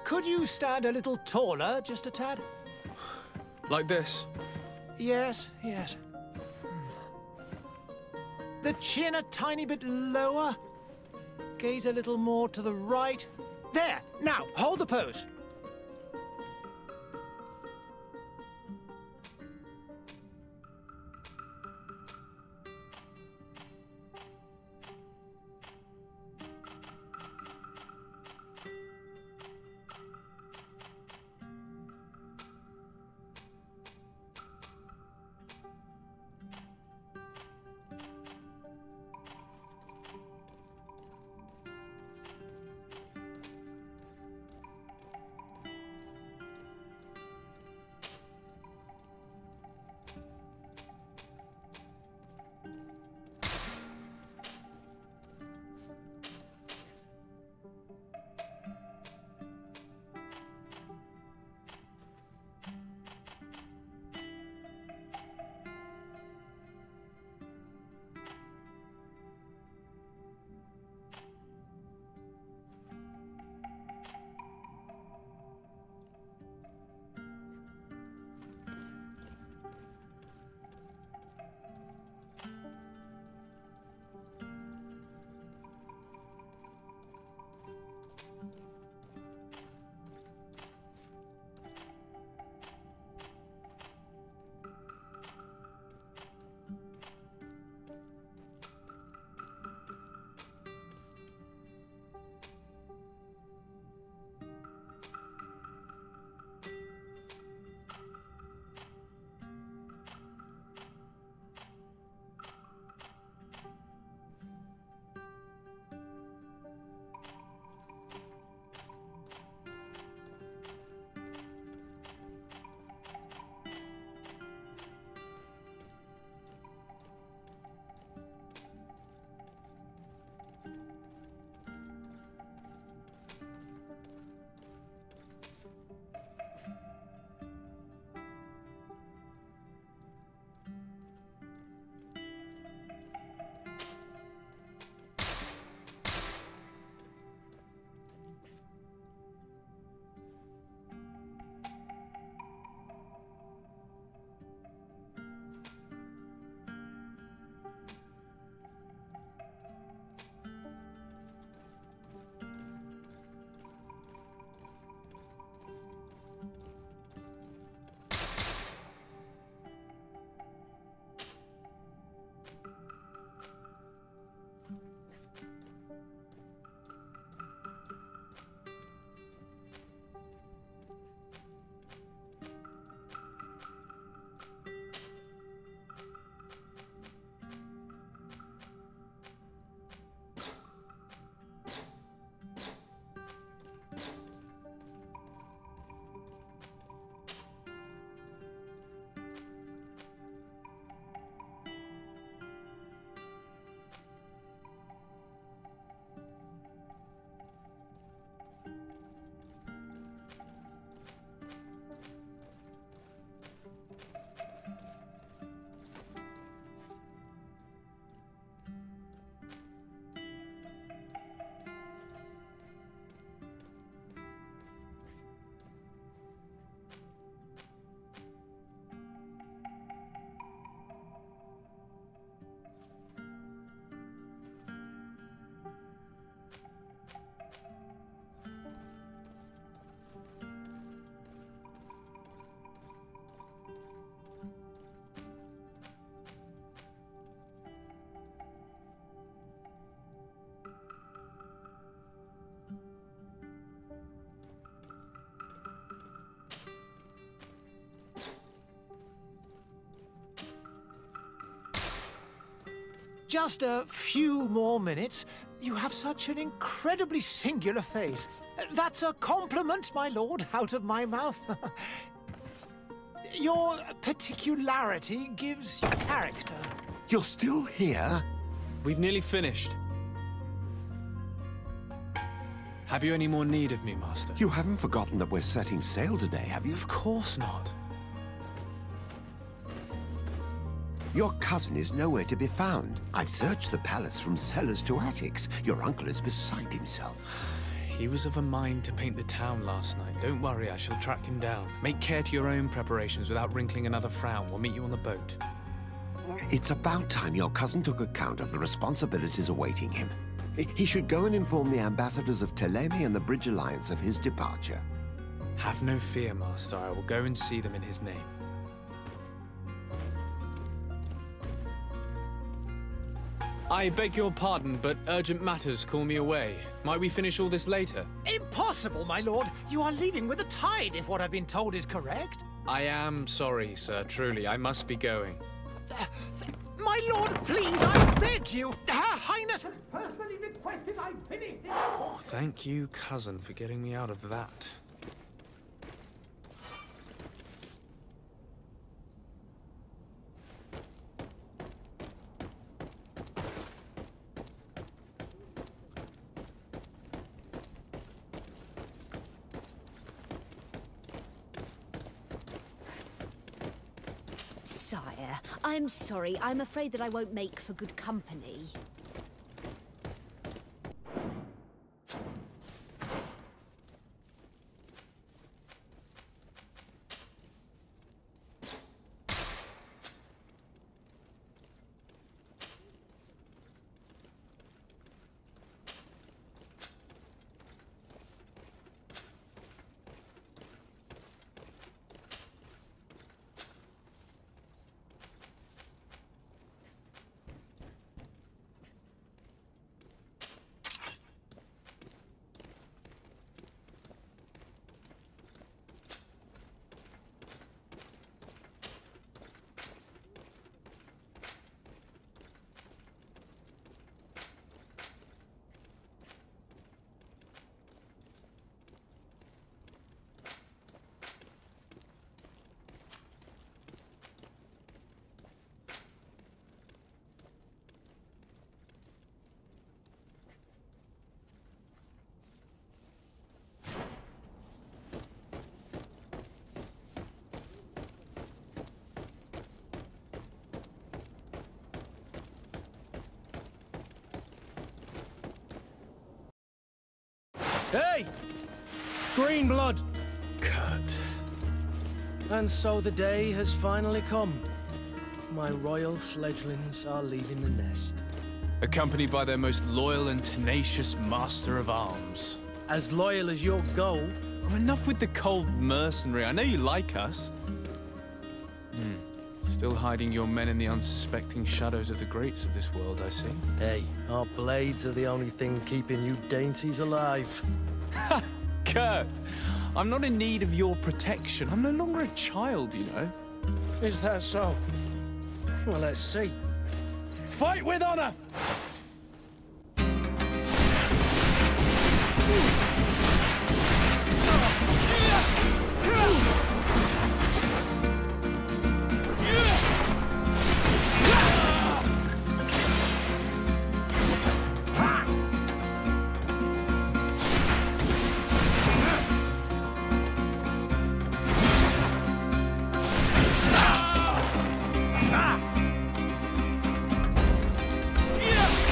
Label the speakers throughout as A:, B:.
A: Could you stand a little taller, just a tad?
B: Like this?
A: Yes, yes. The chin a tiny bit lower. Gaze a little more to the right. There! Now, hold the pose. Just a few more minutes. You have such an incredibly singular face. That's a compliment, my lord, out of my mouth. Your particularity gives you character.
C: You're still here?
B: We've nearly finished. Have you any more need of me, Master?
C: You haven't forgotten that we're setting sail today, have you?
B: Of course not.
C: Your cousin is nowhere to be found. I've searched the palace from cellars to attics. Your uncle is beside himself.
B: He was of a mind to paint the town last night. Don't worry, I shall track him down. Make care to your own preparations without wrinkling another frown. We'll meet you on the boat.
C: It's about time your cousin took account of the responsibilities awaiting him. He should go and inform the ambassadors of Thélème and the Bridge Alliance of his departure.
B: Have no fear, Master. I will go and see them in his name. I beg your pardon, but urgent matters call me away. Might we finish all this later?
A: Impossible, my lord! You are leaving with the tide, if what I've been told is correct.
B: I am sorry, sir. Truly, I must be going.
A: My lord, please, I beg you! Her Highness has personally requested I finish this.
B: Thank you, cousin, for getting me out of that.
D: Sire, I'm sorry. I'm afraid that I won't make for good company.
E: Hey! Green blood!
B: Kurt.
E: And so the day has finally come. My royal fledglings are leaving the nest.
B: Accompanied by their most loyal and tenacious master of arms.
E: As loyal as your goal.
B: Oh, enough with the cold mercenary. I know you like us. Still hiding your men in the unsuspecting shadows of the greats of this world, I see.
E: Hey, our blades are the only thing keeping you dainties alive.
B: Ha! Kurt! I'm not in need of your protection. I'm no longer a child, you know.
E: Is that so? Well, let's see. Fight with honor!
F: Yeah!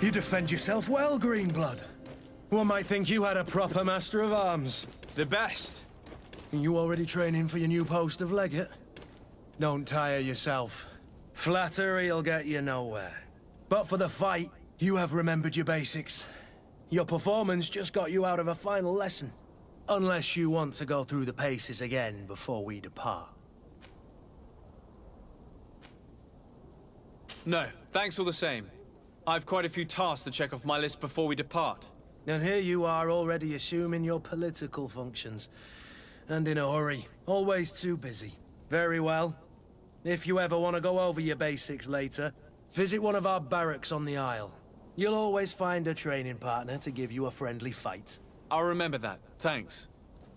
E: You defend yourself well, Greenblood. One might think you had a proper master of arms.
B: The best.
E: You already training for your new post of legate? Don't tire yourself. Flattery'll get you nowhere. But for the fight, you have remembered your basics. Your performance just got you out of a final lesson. Unless you want to go through the paces again before we depart.
B: No, thanks all the same. I've quite a few tasks to check off my list before we depart.
E: And here you are already assuming your political functions. And in a hurry. Always too busy. Very well. If you ever want to go over your basics later, visit one of our barracks on the Isle. You'll always find a training partner to give you a friendly fight.
B: I'll remember that, thanks.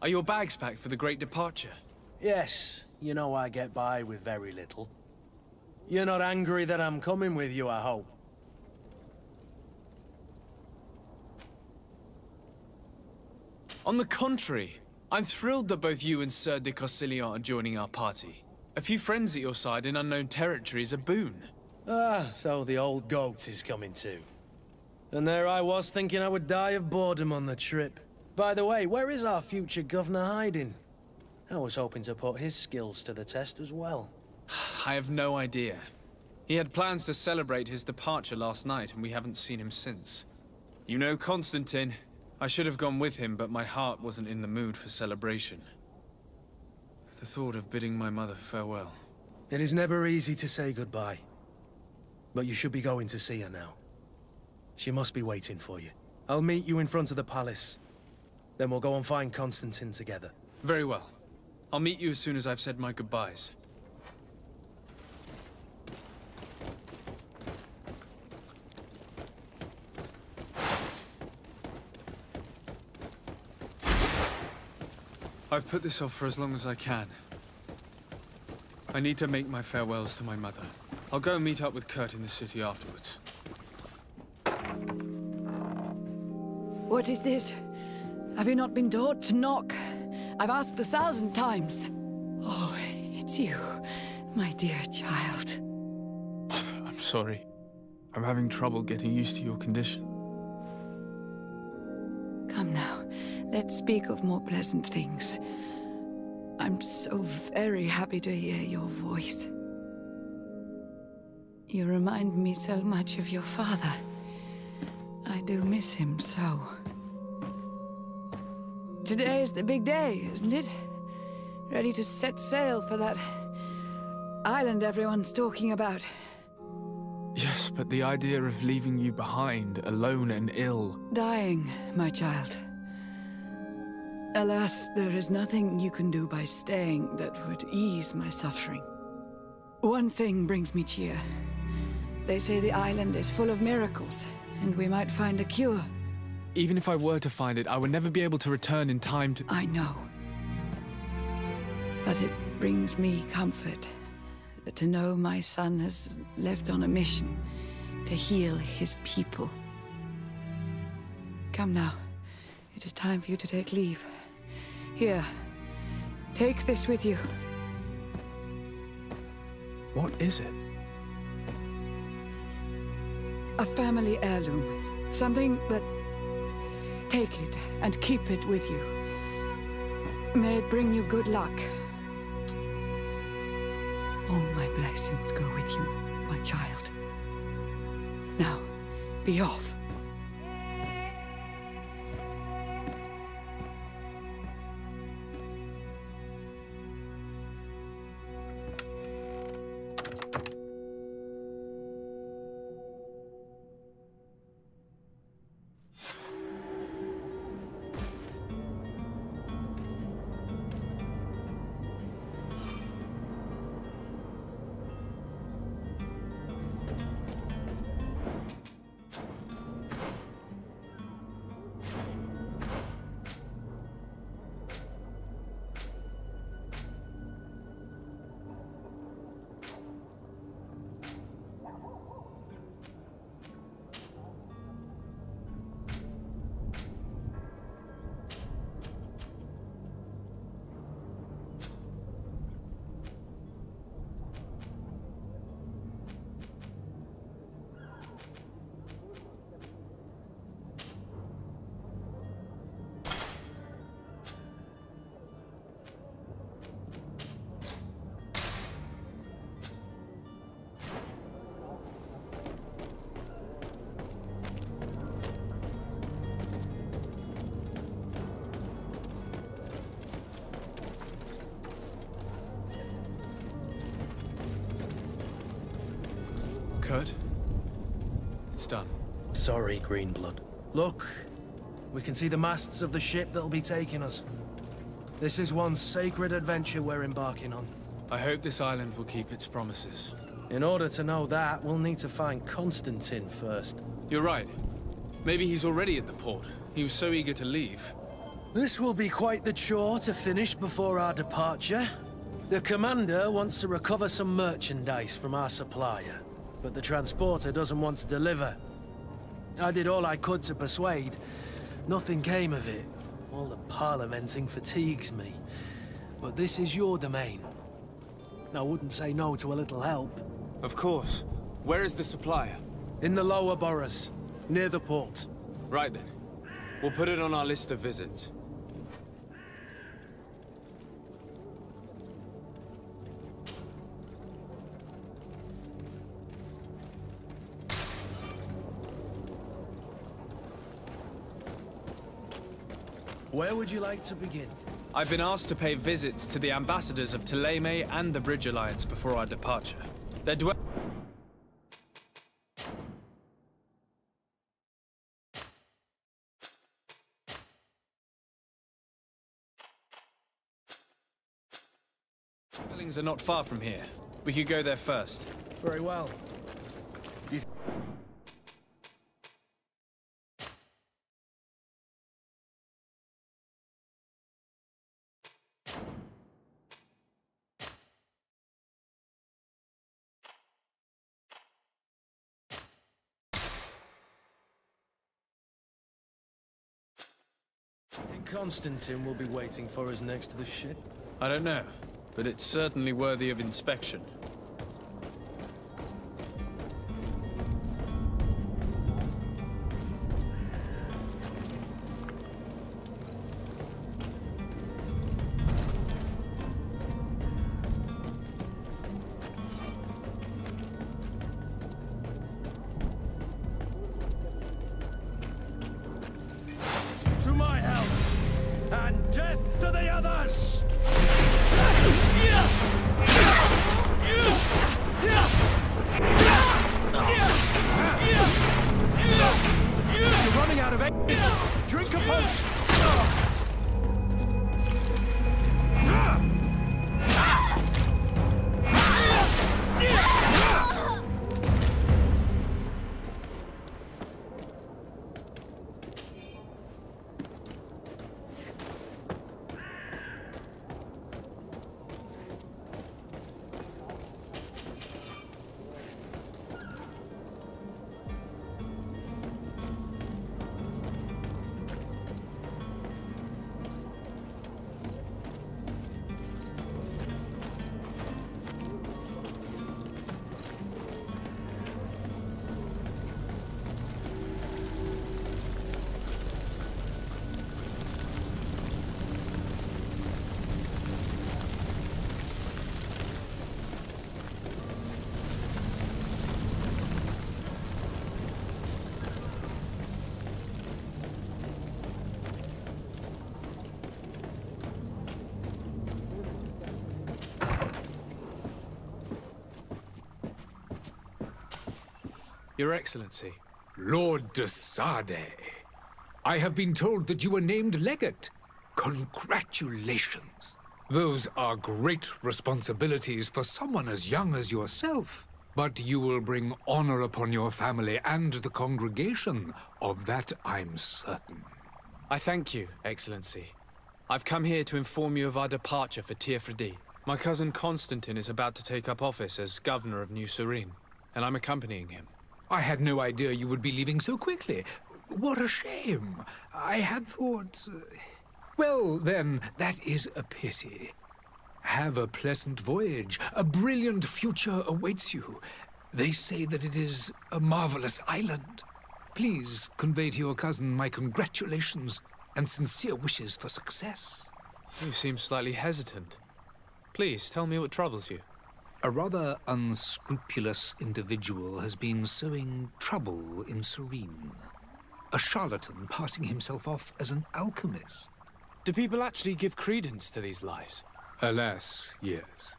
B: Are your bags packed for the great departure?
E: Yes, you know I get by with very little. You're not angry that I'm coming with you, I hope.
B: On the contrary, I'm thrilled that both you and Sir de Corsilion are joining our party. A few friends at your side in unknown territory is a boon.
E: Ah, so the old goat is coming too. And there I was thinking I would die of boredom on the trip. By the way, where is our future governor hiding? I was hoping to put his skills to the test as well.
B: I have no idea. He had plans to celebrate his departure last night, and we haven't seen him since. You know Constantine. I should have gone with him, but my heart wasn't in the mood for celebration. The thought of bidding my mother farewell.
E: It is never easy to say goodbye. But you should be going to see her now. She must be waiting for you. I'll meet you in front of the palace. Then we'll go and find Constantine together.
B: Very well. I'll meet you as soon as I've said my goodbyes. I've put this off for as long as I can. I need to make my farewells to my mother. I'll go and meet up with Kurt in the city afterwards.
F: What is this? Have you not been taught to knock? I've asked 1,000 times. Oh, it's you, my dear child.
B: Mother, I'm sorry. I'm having trouble getting used to your condition.
F: Come now, let's speak of more pleasant things. I'm so very happy to hear your voice. You remind me so much of your father. I do miss him so. Today is the big day, isn't it? Ready to set sail for that island everyone's talking about.
B: Yes, but the idea of leaving you behind, alone and ill...
F: Dying, my child. Alas, there is nothing you can do by staying that would ease my suffering. One thing brings me cheer. They say the island is full of miracles, and we might find a cure.
B: Even if I were to find it, I would never be able to return in time to...
F: I know. But it brings me comfort to know my son has left on a mission to heal his people. Come now. It is time for you to take leave. Here, take this with you.
B: What is it?
F: A family heirloom. Something that... Take it and keep it with you. May it bring you good luck. All my blessings go with you, my child. Now, be off.
B: Kurt. It's done.
E: Sorry, Greenblood. Look, we can see the masts of the ship that'll be taking us. This is one sacred adventure we're embarking on.
B: I hope this island will keep its promises.
E: In order to know that, we'll need to find Constantine first.
B: You're right. Maybe he's already at the port. He was so eager to leave.
E: This will be quite the chore to finish before our departure. The commander wants to recover some merchandise from our supplier, but the transporter doesn't want to deliver. I did all I could to persuade. Nothing came of it. All the parliamenting fatigues me. But this is your domain. I wouldn't say no to a little help.
B: Of course. Where is the supplier?
E: In the lower boroughs, near the port.
B: Right then. We'll put it on our list of visits.
E: Where would you like to begin?
B: I've been asked to pay visits to the ambassadors of Thélème and the Bridge Alliance before our departure. Their dwellings are not far from here. We could go there first.
E: Very well. Constantine will be waiting for us next to the ship.
B: I don't know, but it's certainly worthy of inspection.
E: To my help! And death to the others! You're running out of eggs! Drink a potion!
B: Your Excellency.
G: Lord de Sade, I have been told that you were named legate. Congratulations. Those are great responsibilities for someone as young as yourself. But you will bring honor upon your family and the congregation. Of that I'm certain.
B: I thank you, Excellency. I've come here to inform you of our departure for Teerfredeet. My cousin Constantine is about to take up office as governor of New Serene, and I'm accompanying him.
G: I had no idea you would be leaving so quickly. What a shame. I had thought... Well, then, that is a pity. Have a pleasant voyage. A brilliant future awaits you. They say that it is a marvelous island. Please convey to your cousin my congratulations and sincere wishes for success.
B: You seem slightly hesitant. Please, tell me what troubles you.
G: A rather unscrupulous individual has been sowing trouble in Serene. A charlatan passing himself off as an alchemist.
B: Do people actually give credence to these lies?
G: Alas, yes.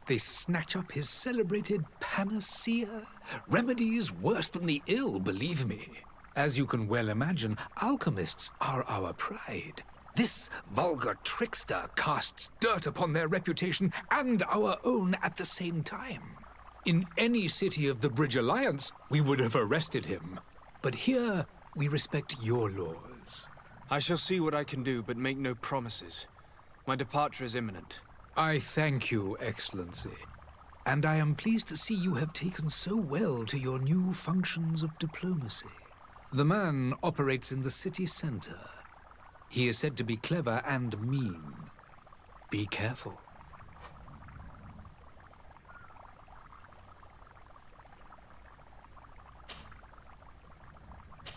G: They snatch up his celebrated panacea. Remedies worse than the ill, believe me. As you can well imagine, alchemists are our pride. This vulgar trickster casts dirt upon their reputation and our own at the same time. In any city of the Bridge Alliance, we would have arrested him. But here, we respect your laws.
B: I shall see what I can do, but make no promises. My departure is imminent.
G: I thank you, Excellency. And I am pleased to see you have taken so well to your new functions of diplomacy. The man operates in the city center. He is said to be clever and mean. Be careful.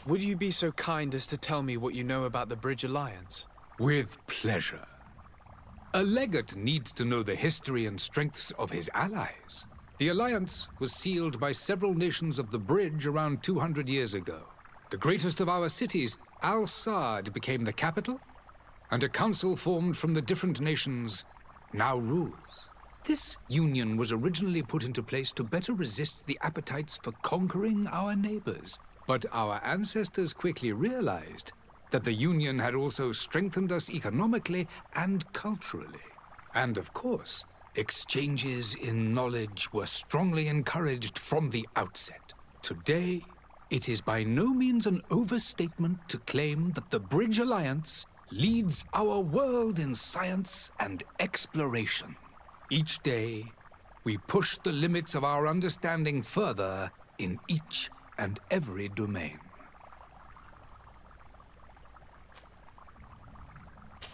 B: Would you be so kind as to tell me what you know about the Bridge Alliance?
G: With pleasure. A legate needs to know the history and strengths of his allies. The Alliance was sealed by several nations of the Bridge around 200 years ago. The greatest of our cities, Al-Saad, became the capital, and a council formed from the different nations now rules. This union was originally put into place to better resist the appetites for conquering our neighbors. But our ancestors quickly realized that the Union had also strengthened us economically and culturally. And of course, exchanges in knowledge were strongly encouraged from the outset. Today, it is by no means an overstatement to claim that the Bridge Alliance leads our world in science and exploration. Each day, we push the limits of our understanding further in each and every domain.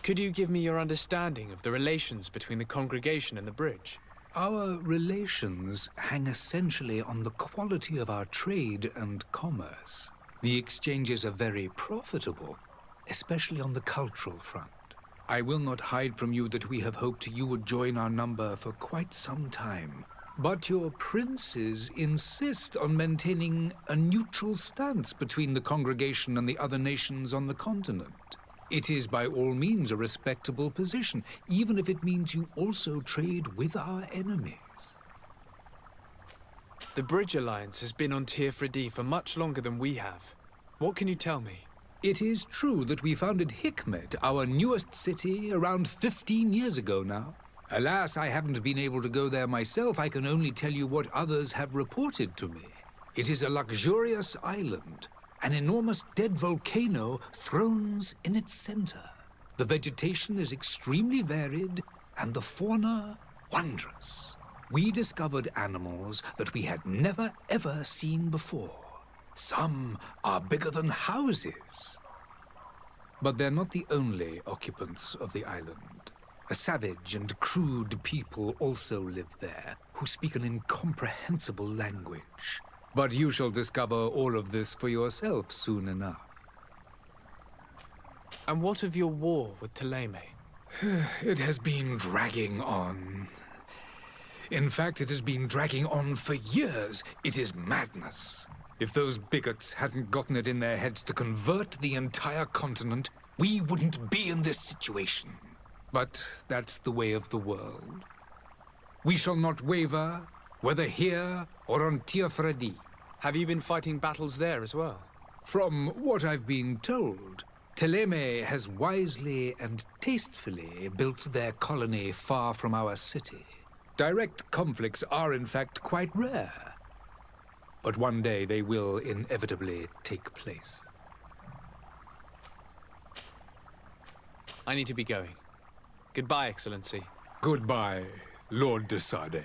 B: Could you give me your understanding of the relations between the congregation and the Bridge?
G: Our relations hang essentially on the quality of our trade and commerce. The exchanges are very profitable, especially on the cultural front. I will not hide from you that we have hoped you would join our number for quite some time. But your princes insist on maintaining a neutral stance between the congregation and the other nations on the continent. It is by all means a respectable position, even if it means you also trade with our enemies.
B: The Bridge Alliance has been on Teofredi for much longer than we have. What can you tell me?
G: It is true that we founded Hikmet, our newest city, around 15 years ago now. Alas, I haven't been able to go there myself. I can only tell you what others have reported to me. It is a luxurious island. An enormous dead volcano thrones in its center. The vegetation is extremely varied, and the fauna wondrous. We discovered animals that we had never ever seen before. Some are bigger than houses. But they're not the only occupants of the island. A savage and crude people also live there, who speak an incomprehensible language. But you shall discover all of this for yourself soon enough.
B: And what of your war with Thélème?
G: It has been dragging on. In fact, it has been dragging on for years. It is madness. If those bigots hadn't gotten it in their heads to convert the entire continent, we wouldn't be in this situation. But that's the way of the world. We shall not waver, whether here or on Teofredi.
B: Have you been fighting battles there as well?
G: From what I've been told, Thélème has wisely and tastefully built their colony far from our city. Direct conflicts are in fact quite rare. But one day they will inevitably take place.
B: I need to be going. Goodbye, Excellency.
G: Goodbye, Lord de Sade.